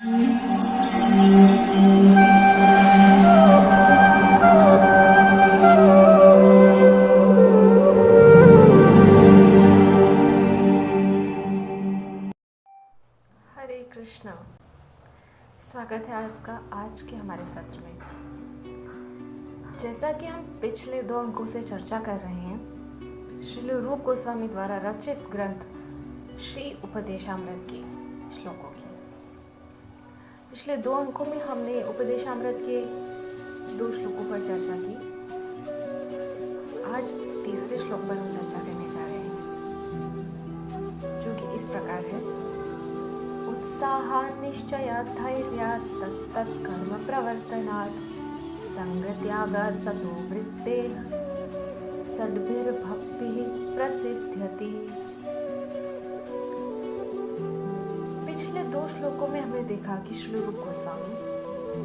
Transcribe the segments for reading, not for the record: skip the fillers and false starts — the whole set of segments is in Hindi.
हरे कृष्णा। स्वागत है आपका आज के हमारे सत्र में। जैसा कि हम पिछले 2 अंकों से चर्चा कर रहे हैं श्रील रूप गोस्वामी द्वारा रचित ग्रंथ श्री उपदेशामृत के श्लोकों की। पिछले 2 अंकों में हमने उपदेशामृत के 2 श्लोकों पर चर्चा की। आज तीसरे श्लोक पर हम चर्चा करने जा रहे हैं, जो कि इस प्रकार है। उत्साहात् निश्चयात् धैर्यात् तत्तत् कर्म प्रवर्तनात् संगत्यागात् सतो वृत्तेः षड्भिर्भक्तिः प्रसिद्ध्यति। पिछले 2 श्लोकों में हमने देखा कि श्री रूप गोस्वामी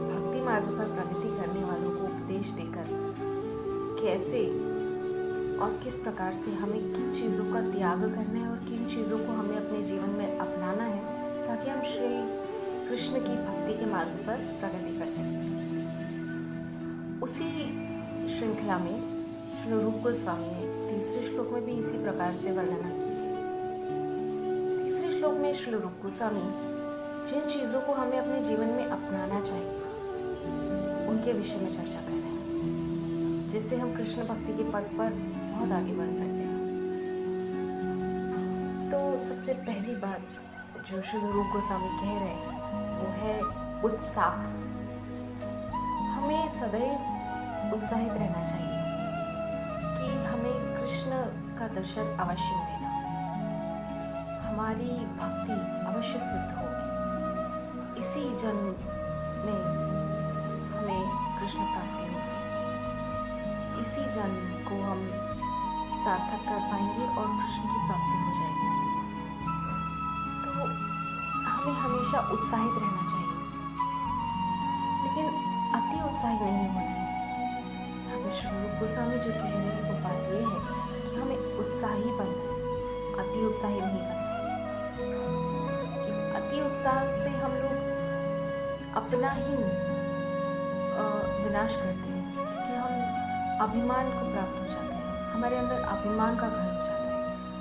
भक्ति मार्ग पर प्रगति करने वालों को उपदेश देकर कैसे और किस प्रकार से हमें किन चीज़ों का त्याग करना है और किन चीज़ों को हमें अपने जीवन में अपनाना है ताकि हम श्री कृष्ण की भक्ति के मार्ग पर प्रगति कर सकें। उसी श्रृंखला में श्री रूप गोस्वामी ने तीसरे श्लोक में भी इसी प्रकार से वर्णना की है। तीसरे श्लोक में श्री रूप गोस्वामी जिन चीज़ों को हमें अपने जीवन में अपनाना चाहिए उनके विषय में चर्चा कर रहे हैं, जिससे हम कृष्ण भक्ति के पथ पर बहुत आगे बढ़ सकते हैं। तो सबसे पहली बात जो श्री रूप गोस्वामी कह रहे हैं वो है उत्साह। हमें सदैव उत्साहित रहना चाहिए कि हमें कृष्ण का दर्शन अवश्य मिलेगा, हमारी भक्ति अवश्य सिद्ध होगी, इसी जन्म में हमें कृष्ण प्राप्ति होगी, इसी जन्म को हम सार्थक कर पाएंगे और कृष्ण की प्राप्ति हो जाएगी। तो हमें हमेशा उत्साहित रहना चाहिए, लेकिन अति उत्साहित नहीं होना है। हमें श्री रूप गोस्वामी जो कह रहे हैं वो बात ये है कि हमें उत्साही बनना है, अति उत्साही नहीं बनना है। कि अति उत्साह से हम लोग अपना ही विनाश करते हैं, क्योंकि हम अभिमान को प्राप्त हो जाते हैं, हमारे अंदर अभिमान का घर हो जाता है,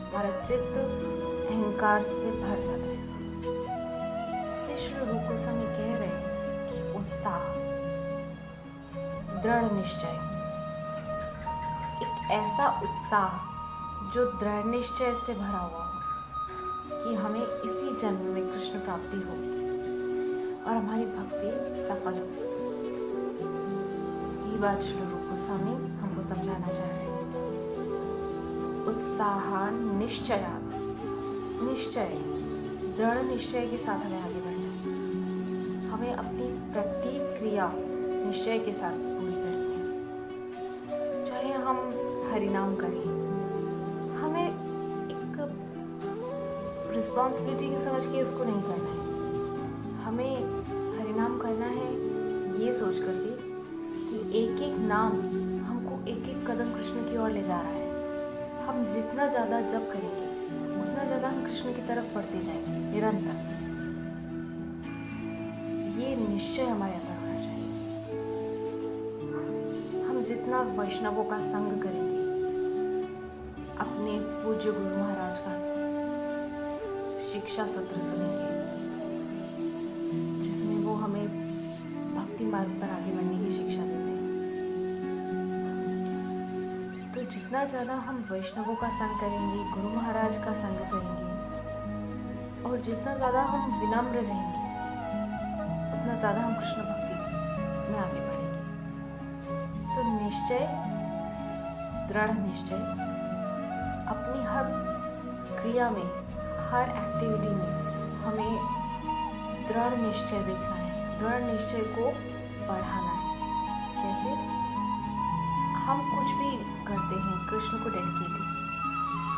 हमारा चित्त अहंकार से भर जाता है। इसलिए श्री रूप गोस्वामी कह रहे हैं कि उत्साह, दृढ़ निश्चय, एक ऐसा उत्साह जो दृढ़ निश्चय से भरा हुआ हो कि हमें इसी जन्म में कृष्ण प्राप्ति होगी और हमारी भक्ति सफल होगी। ये बात श्री रूप गोस्वामी हमको समझाना चाह रहे हैं। उत्साहान् निश्चयात्, निश्चय, दृढ़ निश्चय के साथ हमें आगे बढ़ना है। हमें अपनी प्रत्येक क्रिया निश्चय के साथ पूरी करनी है। चाहे हम हरिनाम करें, हमें एक रिस्पॉन्सिबिलिटी समझ के उसको नहीं करना है। हमें हरिनाम करना है ये सोच करके कि एक एक नाम हमको एक एक कदम कृष्ण की ओर ले जा रहा है। हम जितना ज़्यादा जप करेंगे उतना ज़्यादा हम कृष्ण की तरफ बढ़ते जाएंगे निरंतर। ये निश्चय हमारे अंदर होना चाहिए। हम जितना वैष्णवों का संग करेंगे, अपने पूज्य गुरु महाराज का शिक्षा सत्र सुनेंगे जिसमें वो हमें भक्ति मार्ग पर आगे बढ़ने की शिक्षा देते हैं, तो जितना ज़्यादा हम वैष्णवों का संग करेंगे, गुरु महाराज का संग करेंगे और जितना ज़्यादा हम विनम्र रहेंगे उतना ज़्यादा हम कृष्ण भक्ति में आगे बढ़ेंगे। तो निश्चय, दृढ़ निश्चय, अपनी हर क्रिया में, हर एक्टिविटी में हमें दृढ़ निश्चय देखना है, दृढ़ निश्चय को बढ़ाना है। कैसे? हम कुछ भी करते हैं कृष्ण को डेडिकेटेड,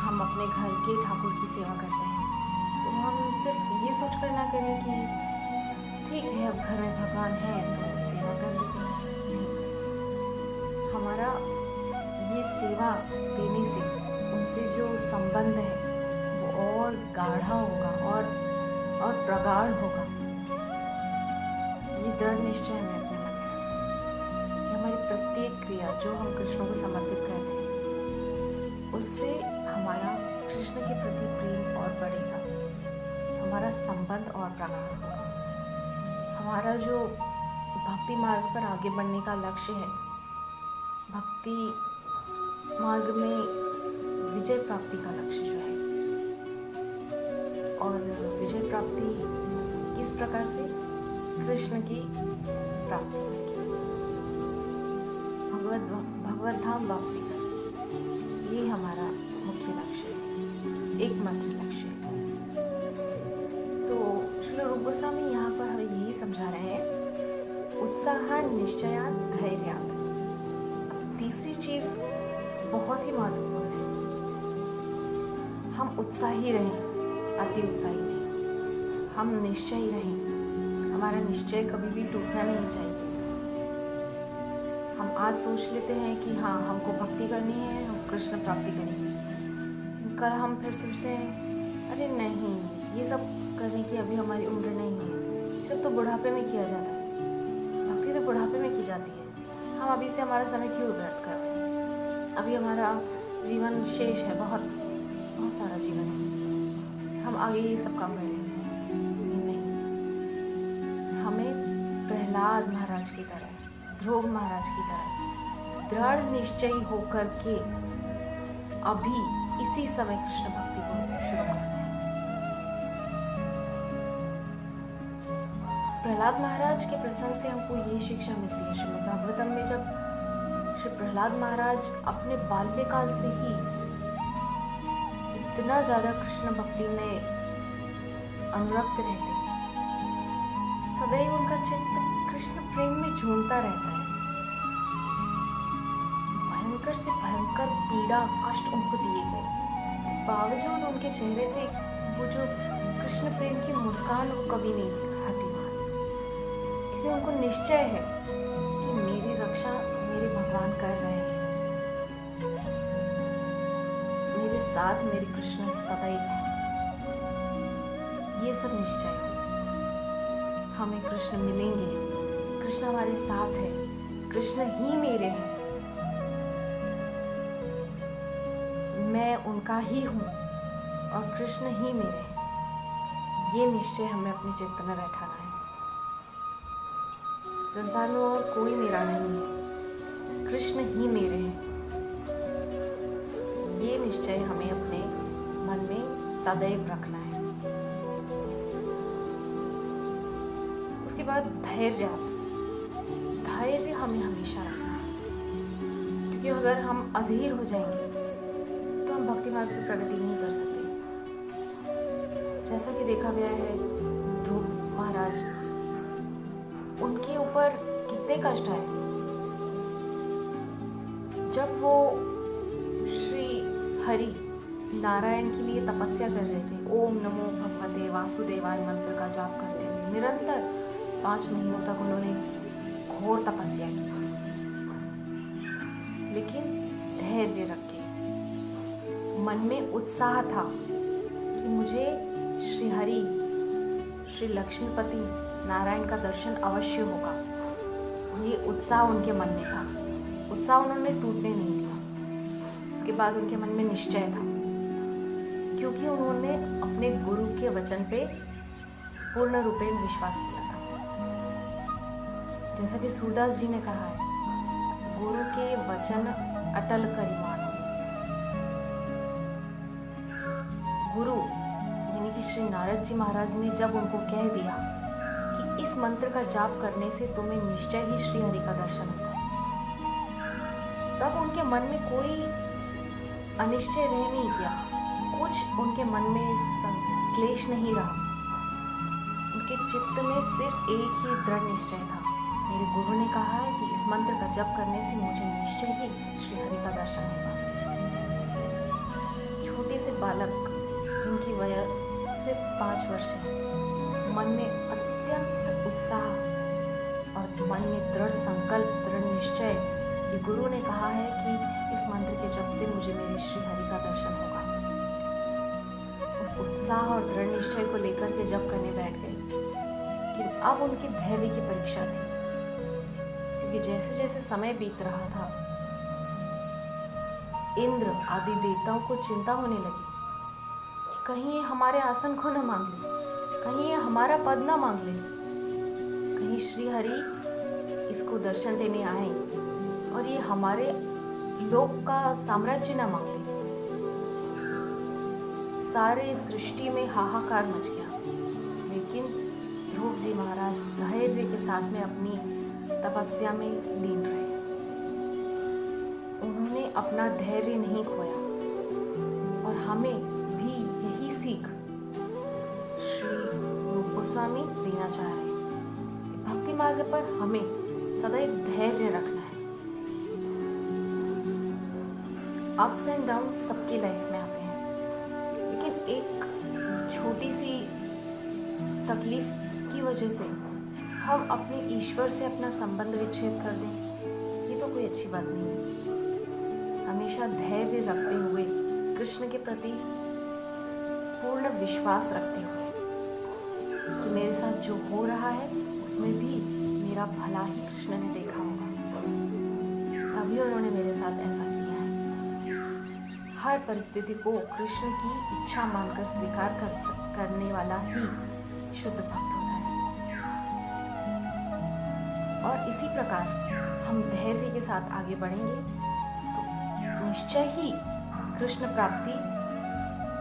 हम अपने घर के ठाकुर की सेवा करते हैं, तो हम सिर्फ ये सोच कर ना करें कि ठीक है अब घर में भगवान है तो सेवा कर देते हैं। हमारा ये सेवा देने से उनसे जो संबंध है वो और गाढ़ा होगा और प्रगाढ़ होगा। जो हम कृष्ण को समर्पित कर रहे हैं, उससे हमारा कृष्ण के प्रति प्रेम और बढ़ेगा, हमारा संबंध और प्रगाढ़ होगा। हमारा जो भक्ति मार्ग पर आगे बढ़ने का लक्ष्य है, भक्ति मार्ग में विजय प्राप्ति का लक्ष्य जो है, और विजय प्राप्ति किस प्रकार से? कृष्ण की प्राप्ति करके, भगवत धाम वापसी कर, ये हमारा मुख्य लक्ष्य है, एकमात्र लक्ष्य है। तो श्री रूप गोस्वामी यहाँ पर हमें यही समझा रहे हैं, उत्साह निश्चयात धैर्यात। तीसरी चीज बहुत ही महत्वपूर्ण है, हम उत्साही रहें, अति उत्साही नहीं, हम निश्चयी रहें। हमारा निश्चय कभी भी टूटना नहीं चाहिए। हम आज सोच लेते हैं कि हाँ, हमको भक्ति करनी है, हम कृष्ण प्राप्ति करेंगे। कल हम फिर सोचते हैं, अरे नहीं, ये सब करने की अभी हमारी उम्र नहीं है, ये सब तो बुढ़ापे में किया जाता है, भक्ति तो बुढ़ापे में की जाती है। हम अभी से हमारा समय क्यों व्यर्थ कर रहे हैं? अभी हमारा जीवन शेष है, बहुत बहुत सारा जीवन है, हम आगे ये सब काम कर लेंगे। प्रहलाद महाराज की तरह, ध्रुव महाराज की तरह दृढ़ निश्चयी होकर के अभी इसी समय कृष्ण भक्ति को शुरू कर दें। प्रहलाद महाराज के प्रसंग से हमको ये शिक्षा मिलती है श्रीमद् भागवतम में, जब श्री प्रहलाद महाराज अपने बाल्यकाल से ही इतना ज्यादा कृष्ण भक्ति में अनुरक्त रहते, सदैव उनका चित्त कृष्ण प्रेम में झूमता रहता है। भयंकर से भयंकर पीड़ा कष्ट उनको दिए गए, इसके बावजूद उनके चेहरे से वो जो कृष्ण प्रेम की मुस्कान वो कभी नहीं हटी वहां से, क्योंकि उनको निश्चय है कि मेरी रक्षा मेरे भगवान कर रहे हैं, मेरे साथ मेरे कृष्ण सदैव हैं। ये सब निश्चय है, हमें कृष्ण मिलेंगे, कृष्ण हमारे साथ है, कृष्ण ही मेरे हैं, मैं उनका ही हूँ और कृष्ण ही मेरे हैं। ये निश्चय हमें अपने चित्त में बैठाना है। संसार में और कोई मेरा नहीं है, कृष्ण ही मेरे हैं। ये निश्चय हमें अपने मन में सदैव रखना है। उसके बाद धैर्य हमें हमेशा रखना है, क्योंकि अगर हम अधीर हो जाएंगे तो हम भक्ति मार्ग की प्रगति नहीं कर सकते। जैसा कि देखा गया है, ध्रुव महाराज, उनके ऊपर कितने कष्ट आए जब वो श्री हरि नारायण के लिए तपस्या कर रहे थे। ओम नमो भगवते वासुदेवाय मंत्र का जाप करते हुए निरंतर 5 महीनों तक उन्होंने घोर तपस्या की, लेकिन धैर्य रख के, मन में उत्साह था कि मुझे श्री हरि, श्री लक्ष्मीपति नारायण का दर्शन अवश्य होगा। ये उत्साह उनके मन में था, उत्साह उन्होंने टूटने नहीं दिया। इसके बाद उनके मन में निश्चय था, क्योंकि उन्होंने अपने गुरु के वचन पे पूर्ण रूपेण विश्वास किया था। जैसा कि सूरदास जी ने कहा है, गुरु के वचन अटल करी मानो। गुरु यानी कि श्री नारद जी महाराज ने जब उनको कह दिया कि इस मंत्र का जाप करने से तुम्हें निश्चय ही श्री हरि का दर्शन होगा, तब उनके मन में कोई अनिश्चय रह नहीं गया, कुछ उनके मन में क्लेश नहीं रहा। उनके चित्त में सिर्फ एक ही दृढ़ निश्चय था, मेरे गुरु ने कहा है कि इस मंत्र का जप करने से मुझे निश्चय ही श्री हरि का दर्शन होगा। छोटे से बालक जिनकी वयः सिर्फ 5 वर्ष है, मन में अत्यंत उत्साह और मन में दृढ़ संकल्प, दृढ़ निश्चय कि गुरु ने कहा है कि इस मंत्र के जप से मुझे मेरे श्री हरि का दर्शन होगा। उस उत्साह और दृढ़ निश्चय को लेकर के जप करने बैठ गए। लेकिन अब उनकी धैर्य की परीक्षा थी, क्योंकि जैसे जैसे समय बीत रहा था इंद्र आदि देवताओं को चिंता होने लगी कि कहीं ये हमारे आसन को न मांग ले, कहीं ये हमारा पद न मांग ले, कहीं श्री हरि इसको दर्शन देने आए और ये हमारे लोक का साम्राज्य न मांग ले। सारे सृष्टि में हाहाकार मच गया, लेकिन ध्रुव जी महाराज धैर्य के साथ में अपनी तपस्या में लीन रहे। उन्होंने अपना धैर्य नहीं खोया और हमें भी यही सीख श्री रूप गोस्वामी देना चाह रहे हैं। भक्ति मार्ग पर हमें सदैव धैर्य रखना है। अप्स एंड डाउन सबकी लाइफ में आते हैं, लेकिन एक छोटी सी तकलीफ की वजह से हम अपने ईश्वर से अपना संबंध विच्छेद कर दें, ये तो कोई अच्छी बात नहीं है। हमेशा धैर्य रखते हुए, कृष्ण के प्रति पूर्ण विश्वास रखते हुए कि मेरे साथ जो हो रहा है उसमें भी मेरा भला ही कृष्ण ने देखा होगा, तभी उन्होंने मेरे साथ ऐसा किया है। हर परिस्थिति को कृष्ण की इच्छा मानकर स्वीकार करने वाला ही शुद्ध भक्त होता है। और इसी प्रकार हम धैर्य के साथ आगे बढ़ेंगे तो निश्चय ही कृष्ण प्राप्ति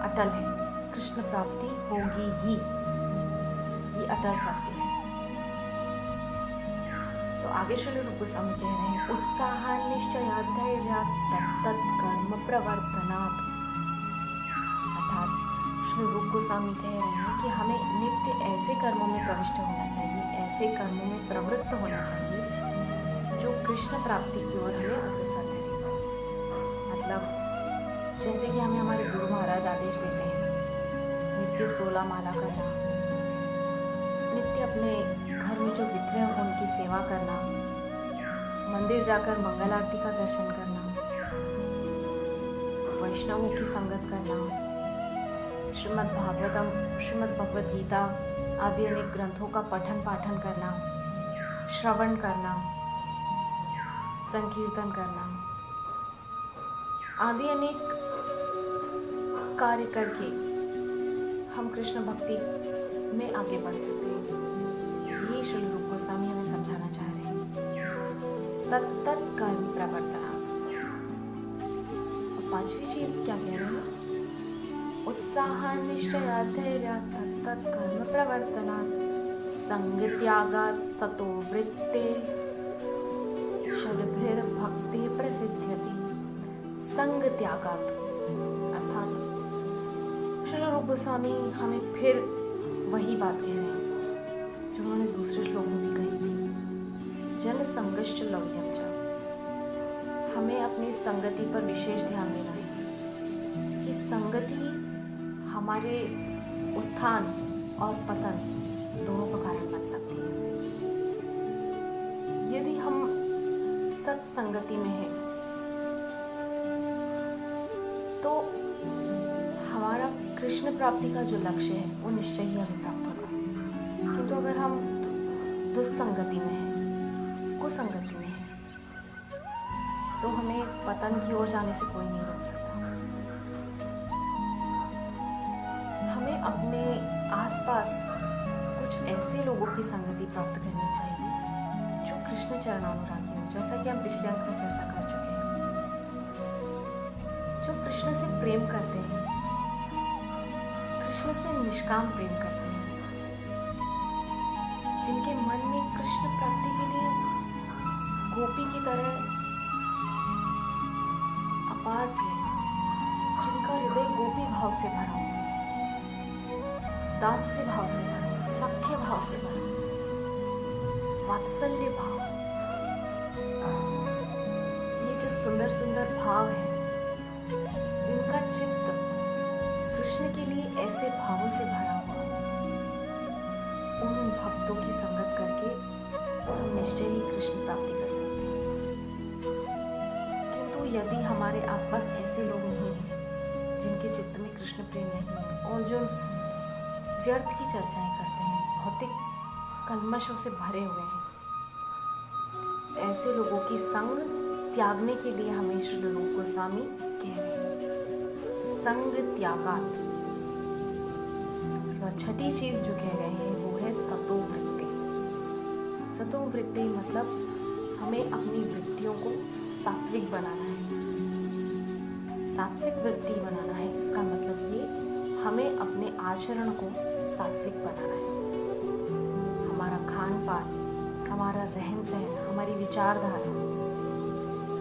अटल है, कृष्ण प्राप्ति होगी ही, ये अटल सत्य है। तो आगे श्री रूप गोस्वामी कह रहे हैं, उत्साह निश्चयात् धैर्यात् तत्तत् कर्म प्रवर्तनात्। अर्थात श्री रूप गोस्वामी कह रहे हैं कि हमें नित्य ऐसे कर्मों में प्रविष्ट होना चाहिए, ऐसे कर्मों में प्रवृत्त होना चाहिए जो कृष्ण प्राप्ति की ओर हमें अग्रसर है। मतलब जैसे कि हमें हमारे गुरु महाराज आदेश देते हैं, नित्य 16 माला करना, नित्य अपने घर में जो विग्रह हो उनकी सेवा करना, मंदिर जाकर मंगल आरती का दर्शन करना, वैष्णवों की संगत करना, श्रीमद् भागवतम, श्रीमद् भगवद गीता आदि अनेक ग्रंथों का पठन पाठन करना, श्रवण करना, संकीर्तन करना आदि अनेक कार्य करके हम कृष्ण भक्ति में आगे बढ़ सकते हैं। ये श्री रूप गोस्वामी हमें समझाना चाह रहे हैं। तत्तत् कर्म प्रवर्तनात्। और पांचवी चीज क्या कह रहे हैं? उत्साह निश्चयात् धैर्यात् तत्तत् कर्म प्रवर्तनात् संग त्यागात् सतो वृत्ते षड्भिर भक्ति प्रसिद्ध्यति। संग त्यागात् अर्थात श्री रूप गोस्वामी हमें फिर वही बात कह रहे हैं जो उन्होंने दूसरे श्लोक में भी कही थी, जन संगश्च लौक्यम च। हमें अपनी संगति पर विशेष ध्यान देना है कि संगति हमारे उत्थान और पतन दोनों का कारण बन सकती है। यदि हम सत्संगति में हैं तो हमारा कृष्ण प्राप्ति का जो लक्ष्य है वो निश्चय ही हमें प्राप्त होगा। किंतु अगर हम दुस्संगति में हैं, कुसंगति में हैं, तो हमें पतन की ओर जाने से कोई नहीं रोक सकता। हमें अपने आसपास कुछ ऐसे लोगों की संगति प्राप्त करनी चाहिए जो कृष्ण चरणानुरागी हो, जैसा कि हम पिछले अंक में चर्चा कर चुके हैं, जो कृष्ण से प्रेम करते हैं, कृष्ण से निष्काम प्रेम करते हैं, जिनके मन में कृष्ण प्राप्ति के लिए गोपी की तरह अपार प्रेम, जिनका हृदय गोपी भाव से भरा हो, दास्य भाव से भरा हो, सख्य भाव से भरा हो, वात्सल्य भाव, ये जो सुंदर सुंदर भाव है, जिनका चित्त कृष्ण के लिए ऐसे भावों से भरा हुआ, उन भक्तों की संगत करके हम निश्चय ही कृष्ण प्राप्ति कर सकते हैं। किंतु यदि हमारे आसपास ऐसे लोग नहीं हैं जिनके चित्त में कृष्ण प्रेम नहीं है और जो व्यर्थ की चर्चाएं करते हैं, भौतिक कल्मशों से भरे हुए हैं, ऐसे लोगों की संग त्यागने के लिए हमें श्री रूप गोस्वामी कह रहे हैं, संग त्यागात। उसके बाद छठी चीज जो कह रहे हैं वो है सतो वृत्ति। सतो वृत्ति मतलब हमें अपनी वृत्तियों को सात्विक बनाना है। सात्विक वृत्ति बनाना है, इसका मतलब ये हमें अपने आचरण को सात्विक बनाना है। हमारा खान पान, हमारा रहन सहन, हमारी विचारधारा,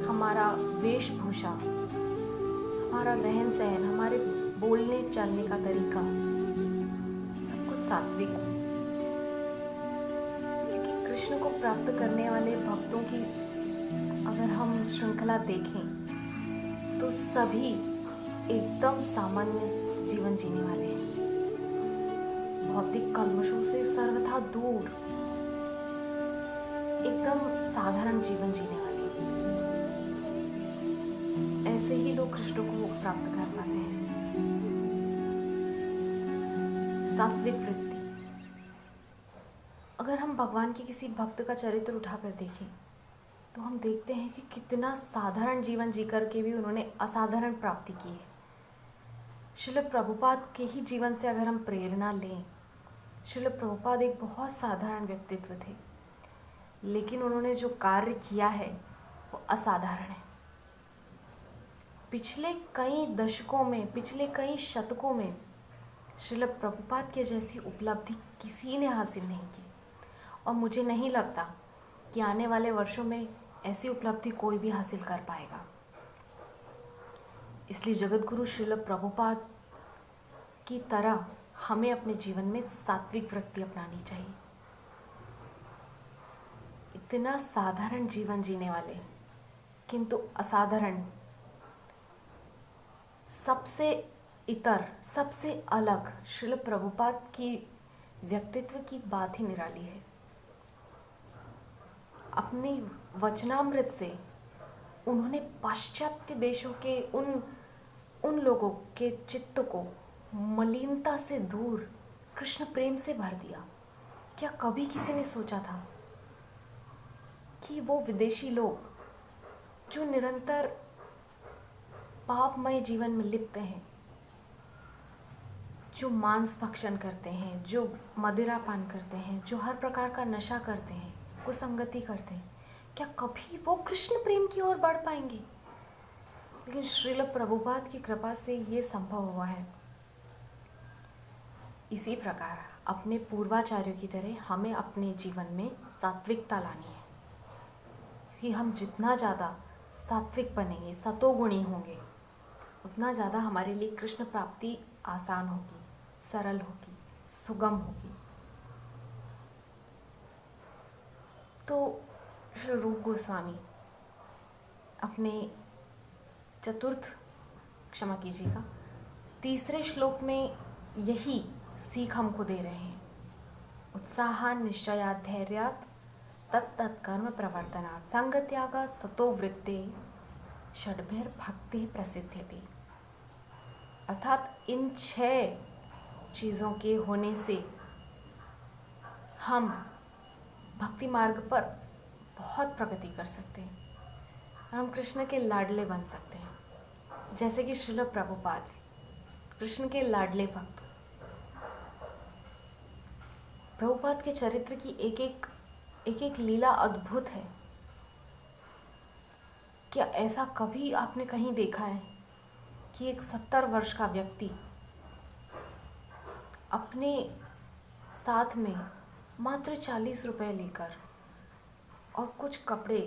हमारा वेशभूषा, हमारा रहन सहन, हमारे बोलने चलने का तरीका, सब कुछ सात्विक हो। क्योंकि कृष्ण को प्राप्त करने वाले भक्तों की अगर हम श्रृंखला देखें तो सभी एकदम सामान्य जीवन जीने वाले हैं, भौतिक कल्मशों से सर्वथा दूर, एकदम साधारण जीवन जीने वाले। ऐसे ही लोग कृष्ण को प्राप्त कर पाते हैं। सात्विक वृत्ति। अगर हम भगवान के किसी भक्त का चरित्र उठाकर देखें तो हम देखते हैं कि कितना साधारण जीवन जीकर के भी उन्होंने असाधारण प्राप्ति की है। श्रील प्रभुपाद के ही जीवन से अगर हम प्रेरणा लें, श्रील प्रभुपाद एक बहुत साधारण व्यक्तित्व थे, लेकिन उन्होंने जो कार्य किया है वो असाधारण है। पिछले कई दशकों में, पिछले कई शतकों में श्रील प्रभुपाद के जैसी उपलब्धि किसी ने हासिल नहीं की, और मुझे नहीं लगता कि आने वाले वर्षों में ऐसी उपलब्धि कोई भी हासिल कर पाएगा। इसलिए जगत गुरु श्रील प्रभुपाद की तरह हमें अपने जीवन में सात्विक वृत्ति अपनानी चाहिए। इतना साधारण जीवन जीने वाले किंतु असाधारण, सबसे इतर, सबसे अलग श्रील प्रभुपाद की व्यक्तित्व की बात ही निराली है। अपनी वचनामृत से उन्होंने पाश्चात्य देशों के उन लोगों के चित्त को मलिनता से दूर कृष्ण प्रेम से भर दिया। क्या कभी किसी ने सोचा था कि वो विदेशी लोग जो निरंतर पापमय जीवन में लिप्त हैं, जो मांस भक्षण करते हैं, जो मदिरा पान करते हैं, जो हर प्रकार का नशा करते हैं, कुसंगति करते हैं, क्या कभी वो कृष्ण प्रेम की ओर बढ़ पाएंगे? लेकिन श्रील प्रभुपाद की कृपा से ये संभव हुआ है। इसी प्रकार अपने पूर्वाचार्यों की तरह हमें अपने जीवन में सात्विकता लानी है, कि हम जितना ज़्यादा सात्विक बनेंगे, सतोगुणी होंगे, उतना ज़्यादा हमारे लिए कृष्ण प्राप्ति आसान होगी, सरल होगी, सुगम होगी। तो श्री रूप गोस्वामी अपने तीसरे श्लोक में यही सीख हमको दे रहे हैं। उत्साहान निश्चयात धैर्यात तत्तत्कर्म प्रवर्तनात् संग त्यागात् सतो वृत्ते षड्भिर भक्ति प्रसिद्ध्यति। अर्थात इन 6 चीज़ों के होने से हम भक्ति मार्ग पर बहुत प्रगति कर सकते हैं, हम कृष्ण के लाडले बन सकते हैं, जैसे कि श्रील प्रभुपाद कृष्ण के लाडले भक्त। प्रभुपाद के चरित्र की एक एक लीला अद्भुत है। क्या ऐसा कभी आपने कहीं देखा है कि एक 70 वर्ष का व्यक्ति अपने साथ में मात्र 40 रुपए लेकर और कुछ कपड़े,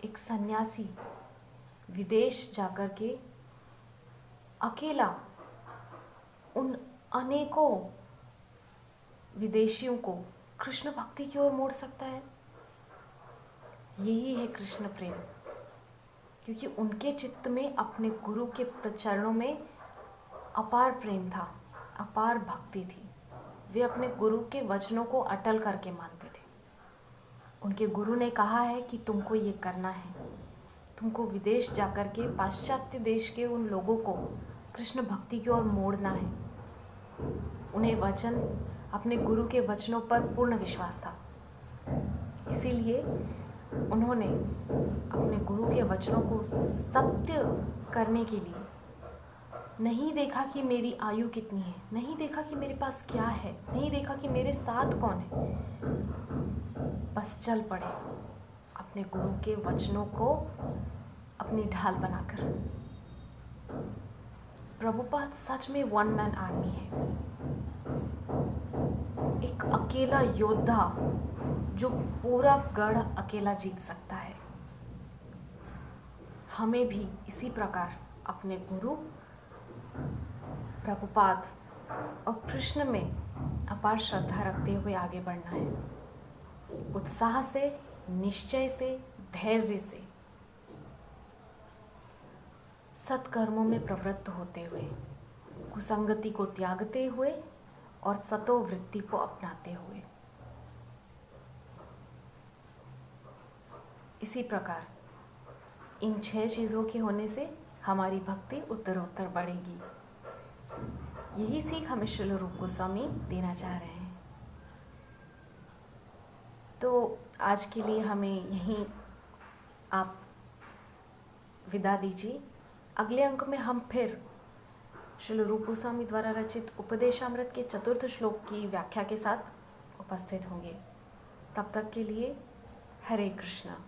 एक सन्यासी विदेश जाकर के अकेला उन अनेकों विदेशियों को कृष्ण भक्ति की ओर मोड़ सकता है? यही है कृष्ण प्रेम, क्योंकि उनके चित्त में अपने गुरु के चरणों में अपार प्रेम था, अपार भक्ति थी। वे अपने गुरु के वचनों को अटल करके मानते थे। उनके गुरु ने कहा है कि तुमको ये करना है, तुमको विदेश जाकर के पाश्चात्य देश के उन लोगों को कृष्ण भक्ति की ओर मोड़ना है। उन्हें अपने गुरु के वचनों पर पूर्ण विश्वास था। इसीलिए उन्होंने अपने गुरु के वचनों को सत्य करने के लिए नहीं देखा कि मेरी आयु कितनी है, नहीं देखा कि मेरे पास क्या है, नहीं देखा कि मेरे साथ कौन है, बस चल पड़े अपने गुरु के वचनों को अपनी ढाल बनाकर। प्रभुपाद सच में वन मैन आर्मी है, एक अकेला योद्धा जो पूरा गढ़ अकेला जीत सकता है। हमें भी इसी प्रकार अपने गुरु प्रभुपाद और कृष्ण में अपार श्रद्धा रखते हुए आगे बढ़ना है, उत्साह से, निश्चय से, धैर्य से, सत्कर्मों में प्रवृत्त होते हुए, कुसंगति को त्यागते हुए और सतो वृत्ति को अपनाते हुए। इसी प्रकार इन 6 चीज़ों के होने से हमारी भक्ति उत्तरोत्तर बढ़ेगी। यही सीख हमें श्रील रूप गोस्वामी देना चाह रहे हैं। तो आज के लिए हमें यहीं आप विदा दीजिए। अगले अंक में हम फिर श्रील रूप गोस्वामी द्वारा रचित उपदेशामृत के 4th श्लोक की व्याख्या के साथ उपस्थित होंगे। तब तक के लिए हरे कृष्णा।